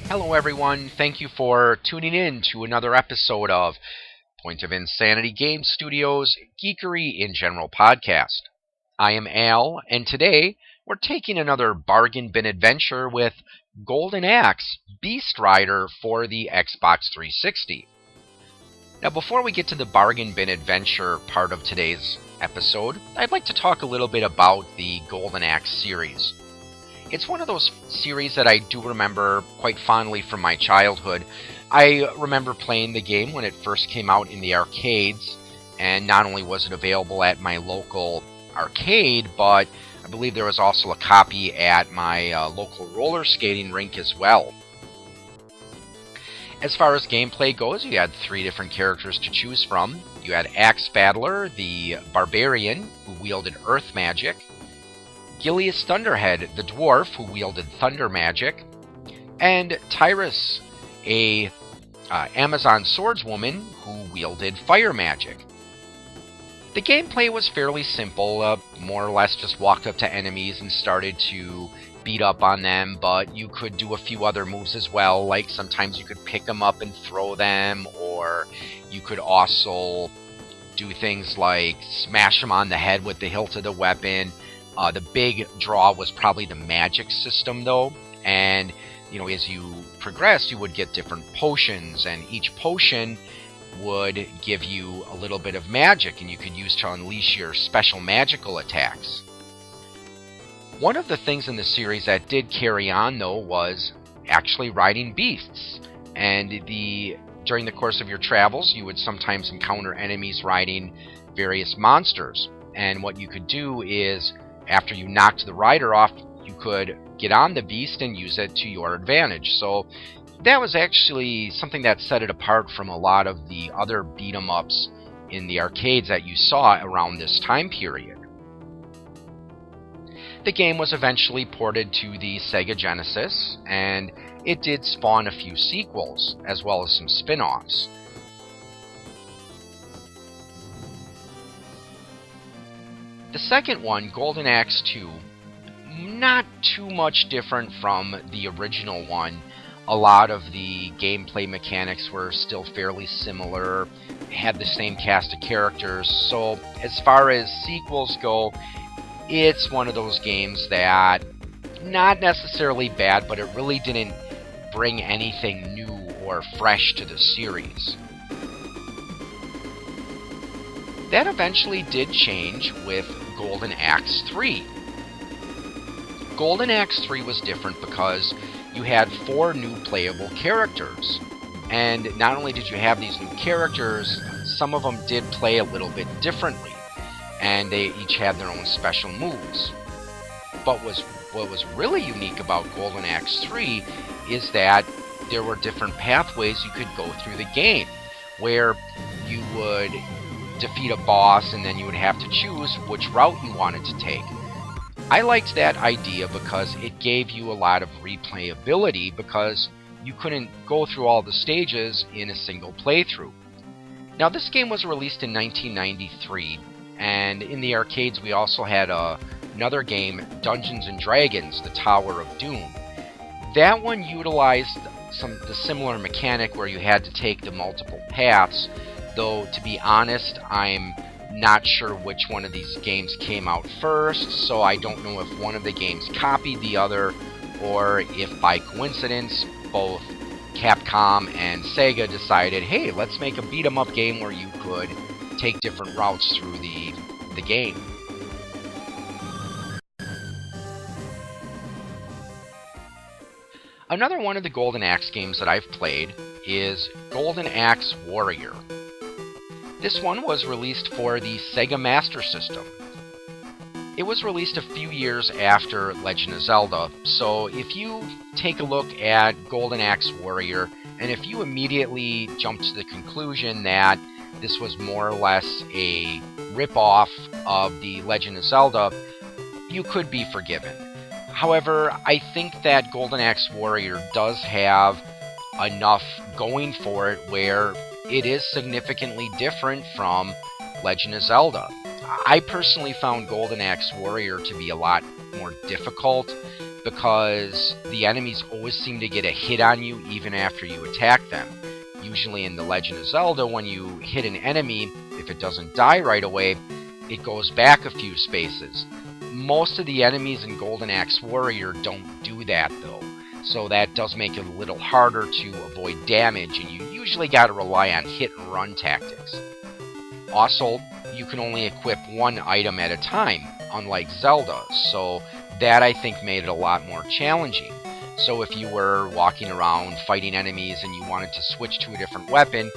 Hello, everyone. Thank you for tuning in to another episode of Point of Insanity Game Studios Geekery in General podcast. I am Al, and today we're taking another bargain bin adventure with Golden Axe Beast Rider for the Xbox 360. Now, before we get to the bargain bin adventure part of today's episode, I'd like to talk a little bit about the Golden Axe series. It's one of those series that I do remember quite fondly from my childhood. I remember playing the game when it first came out in the arcades, and not only was it available at my local arcade, but I believe there was also a copy at my local roller skating rink as well. As far as gameplay goes, you had 3 different characters to choose from. You had Axe Battler, the barbarian, who wielded earth magic, Gilius Thunderhead, the dwarf, who wielded thunder magic, and Tyrus, a Amazon swordswoman, who wielded fire magic. The gameplay was fairly simple, more or less just walked up to enemies and started to beat up on them, but you could do a few other moves as well, like sometimes you could pick them up and throw them, or you could also do things like smash them on the head with the hilt of the weapon. The big draw was probably the magic system, though, and as you progressed, you would get different potions, and each potion would give you a little bit of magic, and you could use to unleash your special magical attacks. One of the things in the series that did carry on, though, was actually riding beasts, and during the course of your travels, you would sometimes encounter enemies riding various monsters, and what you could do is, after you knocked the rider off, you could get on the beast and use it to your advantage. So that was actually something that set it apart from a lot of the other beat-em-ups in the arcades that you saw around this time period. The game was eventually ported to the Sega Genesis, and it did spawn a few sequels, as well as some spin-offs. The second one, Golden Axe 2, not too much different from the original one. A lot of the gameplay mechanics were still fairly similar, had the same cast of characters, so as far as sequels go, it's one of those games that, not necessarily bad, but it really didn't bring anything new or fresh to the series. That eventually did change with Golden Axe 3. Golden Axe 3 was different because you had 4 new playable characters. And not only did you have these new characters, some of them did play a little bit differently. And they each had their own special moves. But what was really unique about Golden Axe 3 is that there were different pathways you could go through the game, where you would defeat a boss and then you would have to choose which route you wanted to take. I liked that idea because it gave you a lot of replayability, because you couldn't go through all the stages in a single playthrough. Now, this game was released in 1993, and in the arcades we also had another game, Dungeons & Dragons: The Tower of Doom. That one utilized the similar mechanic where you had to take the multiple paths, though, to be honest, I'm not sure which one of these games came out first, so I don't know if one of the games copied the other, or if by coincidence both Capcom and Sega decided, hey, let's make a beat-em-up game where you could take different routes through the game. Another one of the Golden Axe games that I've played is Golden Axe Warrior. This one was released for the Sega Master System. It was released a few years after Legend of Zelda, so if you take a look at Golden Axe Warrior, and if you immediately jump to the conclusion that this was more or less a rip-off of the Legend of Zelda, you could be forgiven. However, I think that Golden Axe Warrior does have enough going for it where it is significantly different from Legend of Zelda. I personally found Golden Axe Warrior to be a lot more difficult because the enemies always seem to get a hit on you even after you attack them. Usually in The Legend of Zelda, when you hit an enemy, if it doesn't die right away, it goes back a few spaces. Most of the enemies in Golden Axe Warrior don't do that, though, so that does make it a little harder to avoid damage, and you usually gotta rely on hit-and-run tactics. Also, you can only equip one item at a time, unlike Zelda, so that I think made it a lot more challenging. So if you were walking around fighting enemies and you wanted to switch to a different weapon,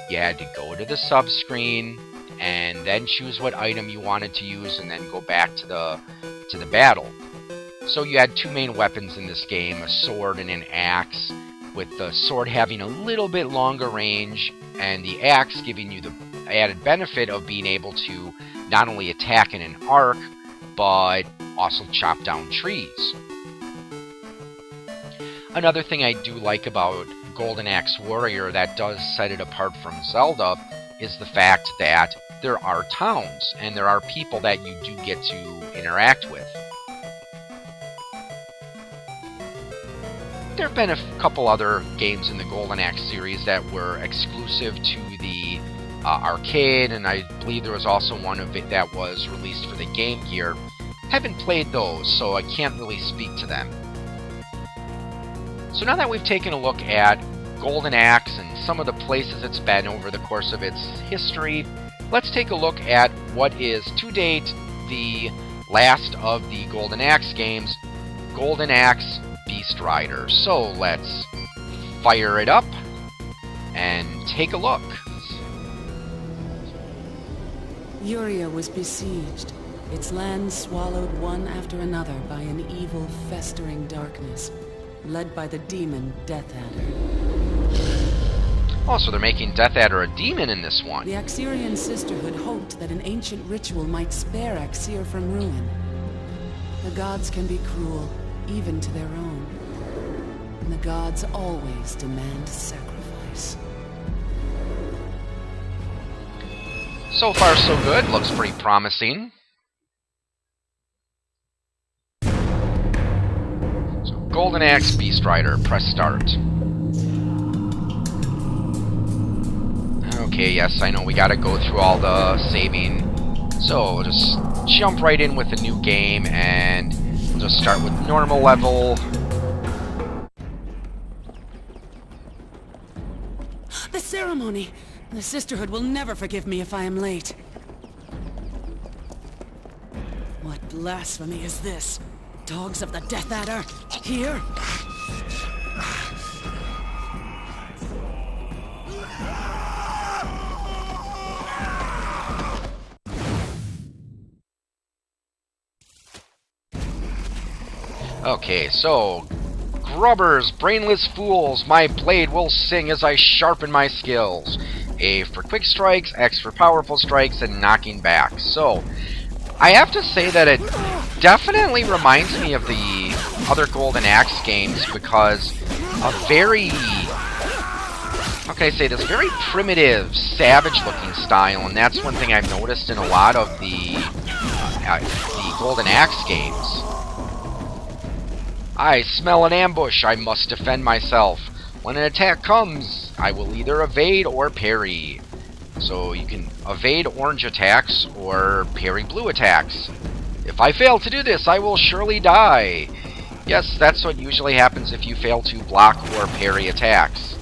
you had to go to the sub-screen and then choose what item you wanted to use and then go back to the battle. So you had two main weapons in this game, a sword and an axe, with the sword having a little bit longer range and the axe giving you the added benefit of being able to not only attack in an arc, but also chop down trees. Another thing I do like about Golden Axe Warrior that does set it apart from Zelda is the fact that there are towns, and there are people that you do get to interact with. There have been a couple other games in the Golden Axe series that were exclusive to the arcade, and I believe there was also one of it that was released for the Game Gear. Haven't played those, so I can't really speak to them. So now that we've taken a look at Golden Axe and some of the places it's been over the course of its history, let's take a look at what is, to date, the last of the Golden Axe games, Golden Axe Beast Rider. So let's fire it up and take a look. Uria was besieged, its land swallowed one after another by an evil, festering darkness, led by the demon Death Adder. Oh, so they're making Death Adder a demon in this one. The Axiorian Sisterhood hoped that an ancient ritual might spare Axir from ruin. The gods can be cruel, even to their own. And the gods always demand sacrifice. So far, so good. Looks pretty promising. So, Golden Axe Beast Rider. Press start. Okay, yes, I know we gotta go through all the saving. So, we'll just jump right in with a new game, and we'll just start with normal level. The ceremony! The Sisterhood will never forgive me if I am late. What blasphemy is this? Dogs of the Death Adder, here? Okay, so, grubbers, brainless fools, my blade will sing as I sharpen my skills. A for quick strikes, X for powerful strikes, and knocking back. So, I have to say that it definitely reminds me of the other Golden Axe games because a very, how can I say this, very primitive, savage-looking style, and that's one thing I've noticed in a lot of the Golden Axe games. I smell an ambush. I must defend myself. When an attack comes, I will either evade or parry. So you can evade orange attacks or parry blue attacks. If I fail to do this, I will surely die. Yes, that's what usually happens if you fail to block or parry attacks.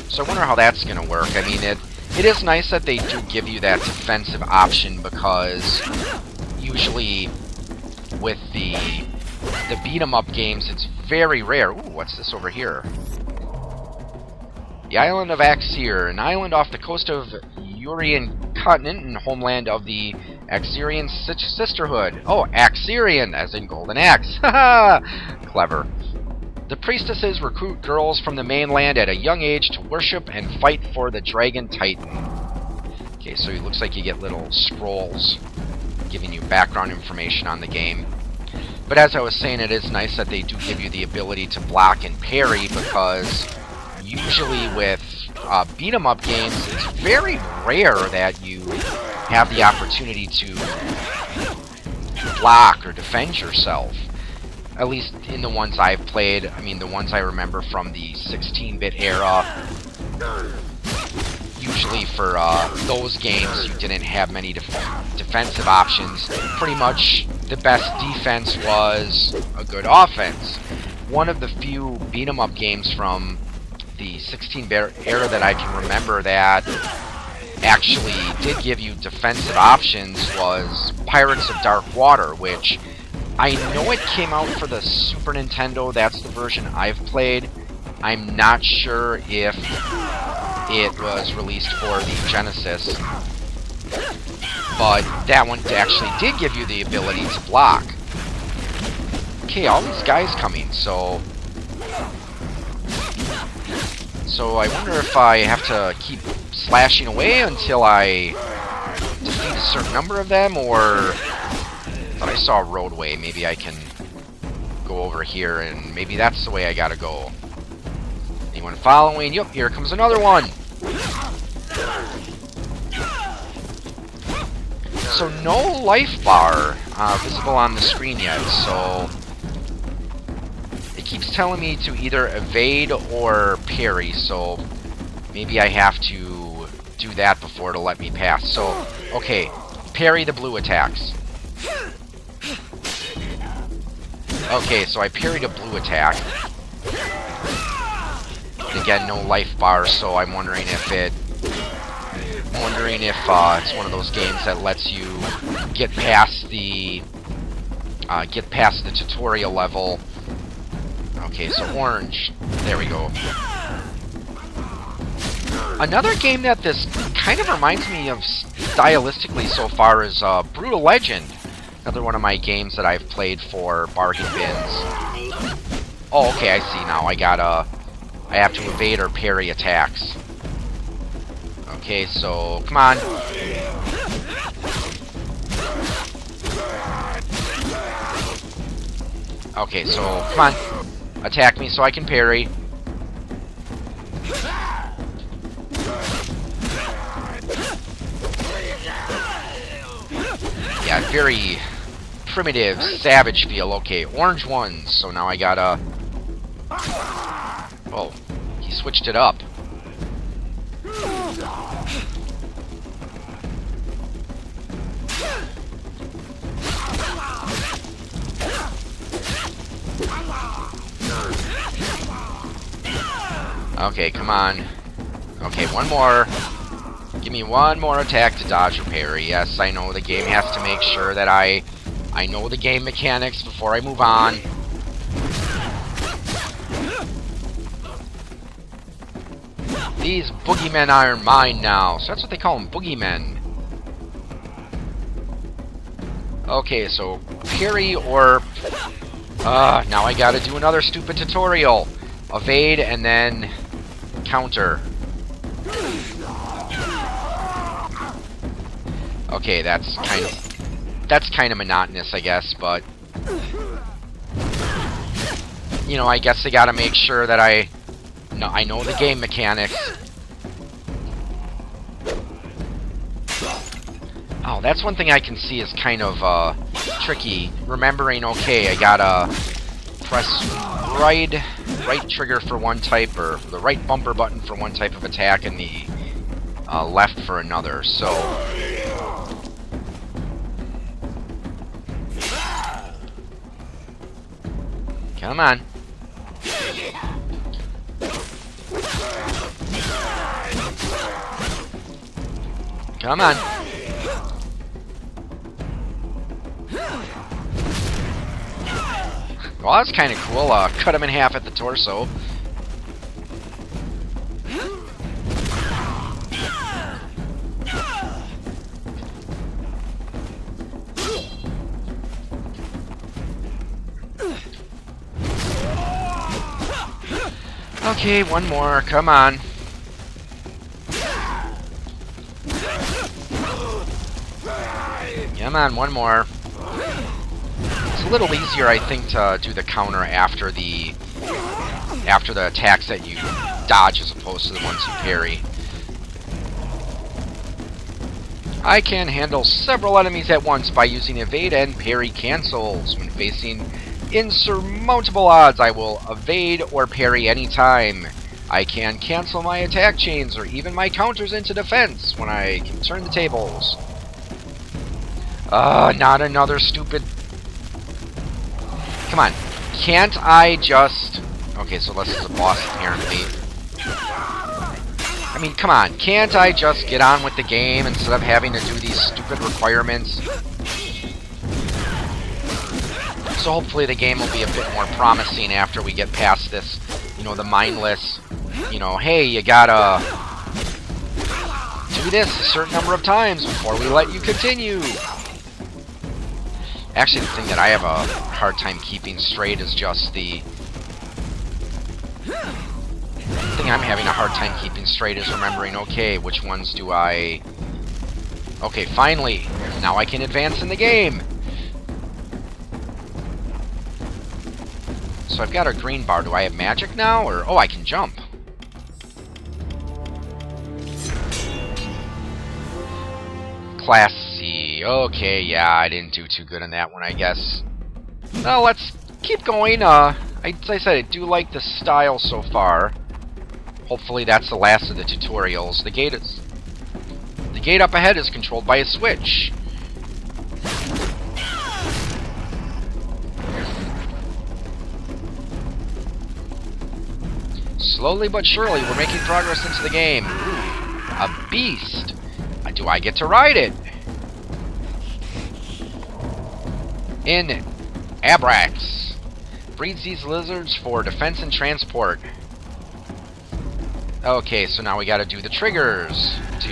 So I wonder how that's going to work. I mean, it is nice that they do give you that defensive option because usually with the beat-em-up games, it's very rare. Ooh, what's this over here? The island of Axir, an island off the coast of Urian continent and homeland of the Axiorian Sisterhood. Oh, Axiorian, as in Golden Axe. Haha! Clever. The priestesses recruit girls from the mainland at a young age to worship and fight for the Dragon Titan. Okay, so it looks like you get little scrolls giving you background information on the game. But as I was saying, it is nice that they do give you the ability to block and parry because usually with beat-em-up games, it's very rare that you have the opportunity to block or defend yourself. At least in the ones I've played. I mean, the ones I remember from the 16-bit era. Usually for those games, you didn't have many defensive options. Pretty much the best defense was a good offense. One of the few beat-em-up games from the 16-bit era that I can remember that actually did give you defensive options was Pirates of Dark Water, which I know it came out for the Super Nintendo. That's the version I've played. I'm not sure if it was released for the Genesis, but that one actually did give you the ability to block. Okay, all these guys coming, so I wonder if I have to keep slashing away until I defeat a certain number of them, or I thought I saw a roadway. Maybe I can go over here, and maybe that's the way I gotta go. Anyone following? Yep, here comes another one. So no life bar visible on the screen yet, so it keeps telling me to either evade or parry, so maybe I have to do that before it'll let me pass. So, okay, parry the blue attacks. Okay, so I parried a blue attack. And again, no life bar, so I'm wondering if it's one of those games that lets you get past the tutorial level. Okay, so orange. There we go. Another game that this kind of reminds me of stylistically so far is Brutal Legend. Another one of my games that I've played for bargain bins. Oh, okay, I see now. I have to evade or parry attacks. Okay, so come on. Okay, so come on. Attack me so I can parry. Yeah, very primitive, savage feel. Okay, orange ones. So now I gotta... Oh, he switched it up. Okay, come on. Okay, one more. Give me one more attack to dodge or parry. Yes, I know the game has to make sure that I know the game mechanics before I move on. These boogeymen are mine now. So that's what they call them, boogeymen. Okay, so parry or... now I gotta do another stupid tutorial. Evade and then counter. Okay, that's kind of monotonous, I guess, but you know, I guess they gotta make sure that I know the game mechanics. Oh, that's one thing I can see is kind of tricky. Remembering, okay, I gotta press right trigger for one type, or the right bumper button for one type of attack, and the left for another. So come on. Come on. Well, that's kind of cool. Cut him in half at the torso. Okay, one more. Come on. Come on, one more. It's a little easier, I think, to do the counter after the attacks that you dodge as opposed to the ones you parry. I can handle several enemies at once by using evade and parry cancels when facing insurmountable odds I will evade or parry any time. I can cancel my attack chains or even my counters into defense when I can turn the tables. Not another stupid... Come on. Can't I just... Okay, so this is a boss, apparently. I mean, come on. Can't I just get on with the game instead of having to do these stupid requirements? So hopefully the game will be a bit more promising after we get past this, you know, the mindless, you know, hey, you gotta do this a certain number of times before we let you continue. Actually, the thing that I have a hard time keeping straight is just the thing I'm having a hard time keeping straight is remembering, okay, which ones do I... Okay, finally, now I can advance in the game. So I've got a green bar. Do I have magic now? Or, oh, I can jump. Class C. Okay, yeah, I didn't do too good on that one, I guess. Well, let's keep going. As I said, I do like the style so far. Hopefully that's the last of the tutorials. The gate up ahead is controlled by a switch. Slowly but surely, we're making progress into the game. Ooh, a beast. Do I get to ride it? In Abrax. Breeds these lizards for defense and transport. Okay, so now we gotta do the triggers to...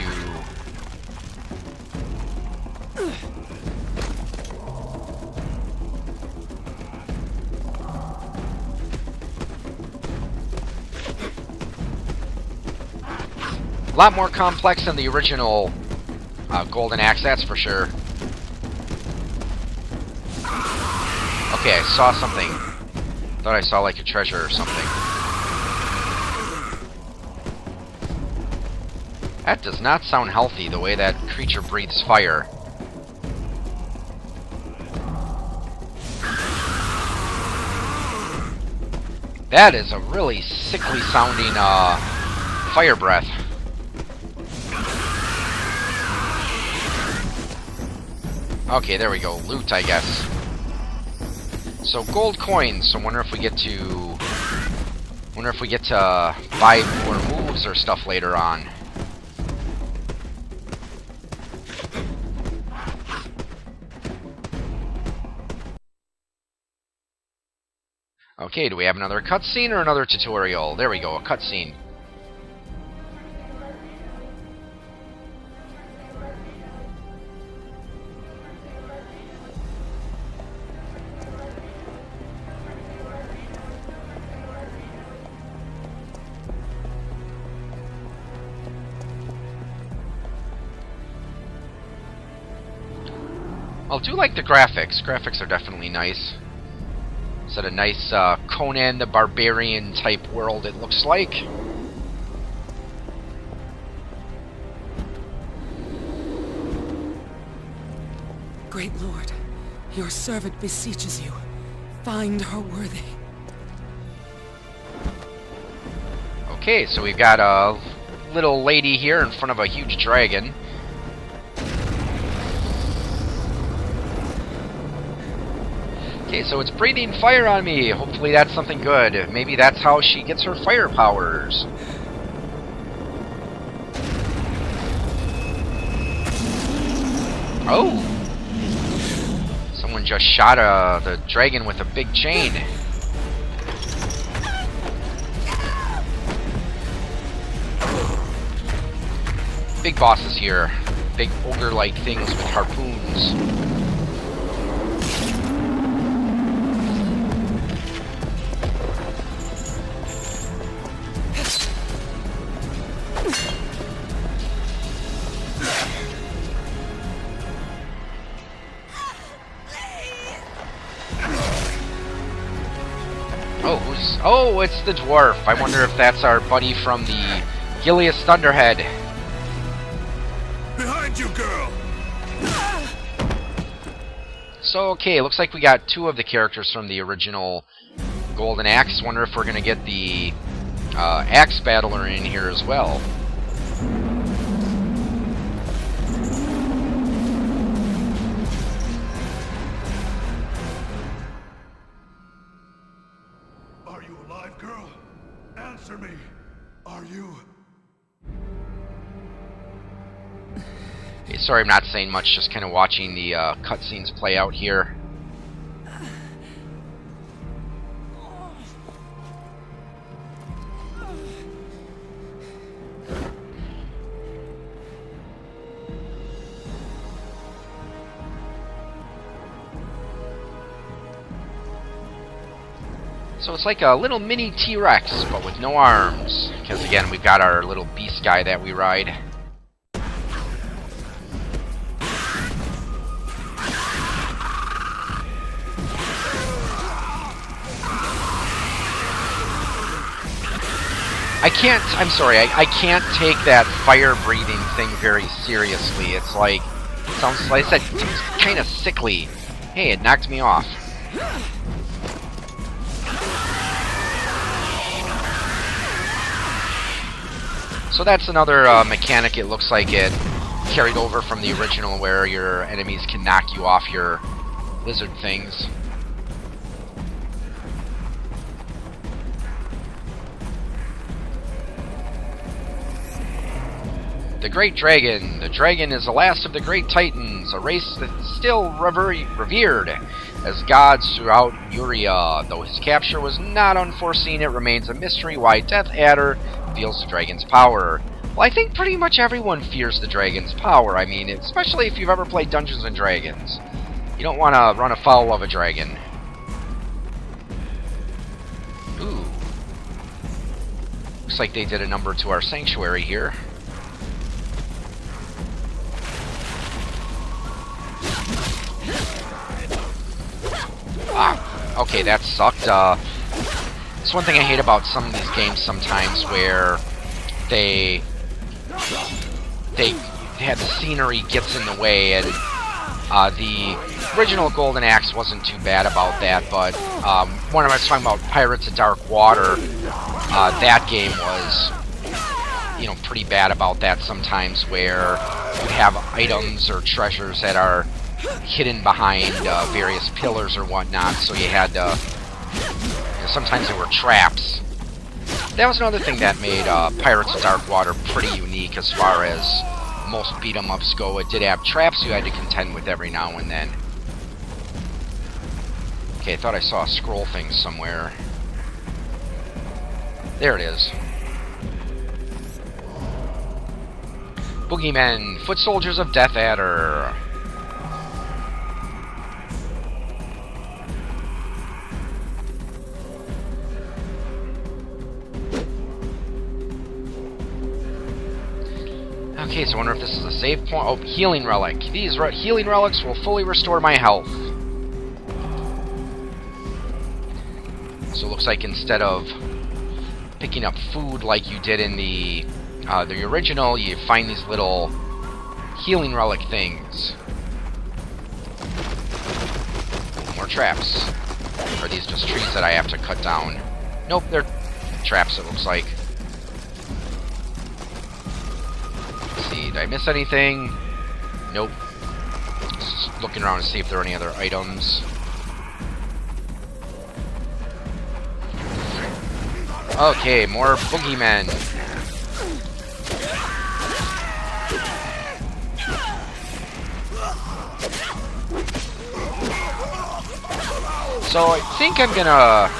A lot more complex than the original Golden Axe, that's for sure. Okay, I saw something. Thought I saw like a treasure or something. That does not sound healthy, the way that creature breathes fire. That is a really sickly sounding fire breath. Okay, there we go. Loot, I guess. So gold coins. So wonder if we get to buy more moves or stuff later on. Okay, do we have another cutscene or another tutorial? There we go, a cutscene. I do like the graphics. Graphics are definitely nice. Is that a nice Conan the Barbarian type world it looks like? Great Lord, your servant beseeches you. Find her worthy. Okay, so we've got a little lady here in front of a huge dragon. Okay, so it's breathing fire on me. Hopefully that's something good. Maybe that's how she gets her fire powers. Oh! Someone just shot the dragon with a big chain. Big bosses here. Big ogre-like things with harpoons. Oh, it's the dwarf. I wonder if that's our buddy from the Gilius Thunderhead. Behind you, girl! So, okay, looks like we got 2 of the characters from the original Golden Axe. Wonder if we're going to get the Axe Battler in here as well. Are you alive, girl? Answer me. Are you? Hey, sorry I'm not saying much, just kind of watching the cutscenes play out here. So it's like a little mini T-Rex, but with no arms. Because again, we've got our little beast guy that we ride. I can't take that fire-breathing thing very seriously. It's like, sounds, like I said, it's kind of sickly. Hey, it knocked me off. So that's another mechanic. It looks like it carried over from the original, where your enemies can knock you off your lizard things. The Great Dragon. The dragon is the last of the great titans, a race that is still revered as gods throughout Uria. Though his capture was not unforeseen, it remains a mystery why Death Adder feels the dragon's power. Well, I think pretty much everyone fears the dragon's power. I mean, especially if you've ever played Dungeons and Dragons. You don't want to run afoul of a dragon. Ooh. Looks like they did a number to our sanctuary here. Ah, okay, that sucked. It's one thing I hate about some of these games sometimes, where they have the scenery gets in the way, and the original Golden Axe wasn't too bad about that, but when I was talking about Pirates of Dark Water, that game was, you know, pretty bad about that sometimes, where you have items or treasures that are hidden behind various pillars or whatnot, so you had to, sometimes there were traps. That was another thing that made Pirates of Dark Water pretty unique as far as most beat-em-ups go. It did have traps you had to contend with every now and then. Okay, I thought I saw a scroll thing somewhere. There it is. Boogeymen, foot soldiers of Death Adder. Okay, so I wonder if this is a save point. Oh, healing relic. These healing relics will fully restore my health. So it looks like instead of picking up food like you did in the original, you find these little healing relic things. More traps. Or are these just trees that I have to cut down? Nope, they're traps, it looks like. Did I miss anything? Nope. Just looking around to see if there are any other items. Okay, more boogeymen. So I think I'm gonna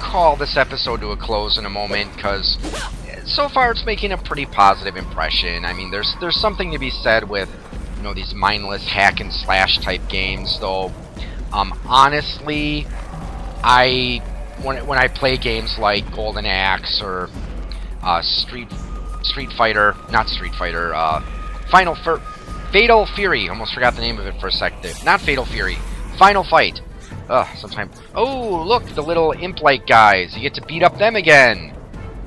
call this episode to a close in a moment, because so far it's making a pretty positive impression. I mean, there's something to be said with, you know, these mindless hack and slash type games, though. Honestly, when I play games like Golden Axe or Street Fighter, not Street Fighter, Fatal Fury. Almost forgot the name of it for a sec there. Not Fatal Fury. Final Fight. Sometimes. Oh, look, the little imp-like guys. You get to beat up them again.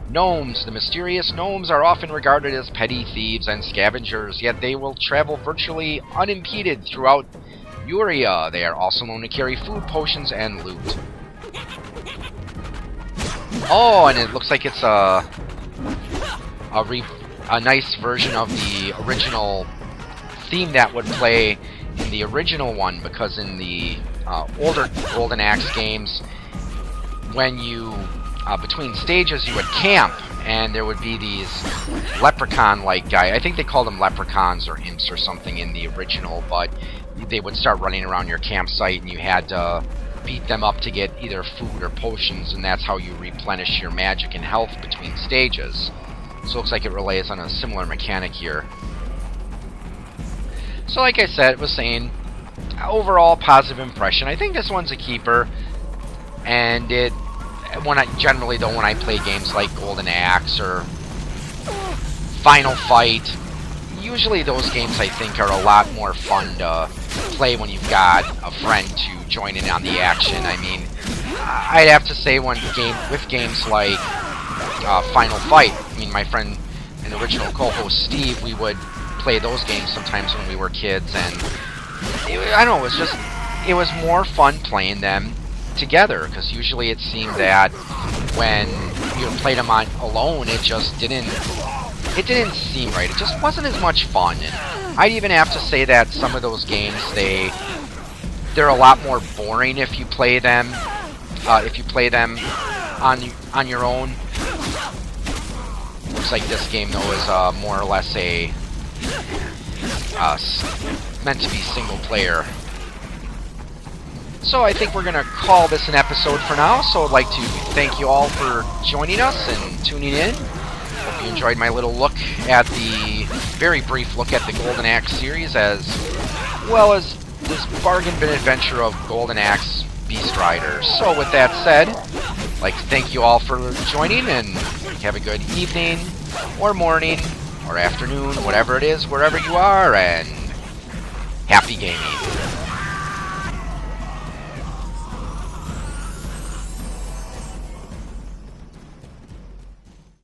Gnomes. The mysterious gnomes are often regarded as petty thieves and scavengers, yet they will travel virtually unimpeded throughout Uria. They are also known to carry food, potions, and loot. Oh, and it looks like it's a nice version of the original theme that would play in the original one, because in the older Golden Axe games, when you between stages you would camp, and there would be these leprechaun-like guy. I think they called them leprechauns or imps or something in the original, but they would start running around your campsite, and you had to beat them up to get either food or potions, and that's how you replenish your magic and health between stages. So it looks like it relies on a similar mechanic here. So like I said, was saying, overall positive impression. I think this one's a keeper, and generally though, when I play games like Golden Axe or Final Fight, usually those games I think are a lot more fun to play when you've got a friend to join in on the action. I mean, I'd have to say with games like Final Fight, I mean, my friend and original co-host Steve, we would play those games sometimes when we were kids, and I don't know, it was more fun playing them together, because usually it seemed that when you played them alone, it just didn't seem right. It just wasn't as much fun. And I'd even have to say that some of those games, they're a lot more boring if you play them on your own. Looks like this game though is more or less meant to be single player. So I think we're going to call this an episode for now. So I'd like to thank you all for joining us and tuning in. Hope you enjoyed my little look at very brief look at the Golden Axe series, as well as this bargain bin adventure of Golden Axe Beast Rider. So with that said, I'd like to thank you all for joining, and have a good evening, or morning, or afternoon, whatever it is, wherever you are, and happy gaming.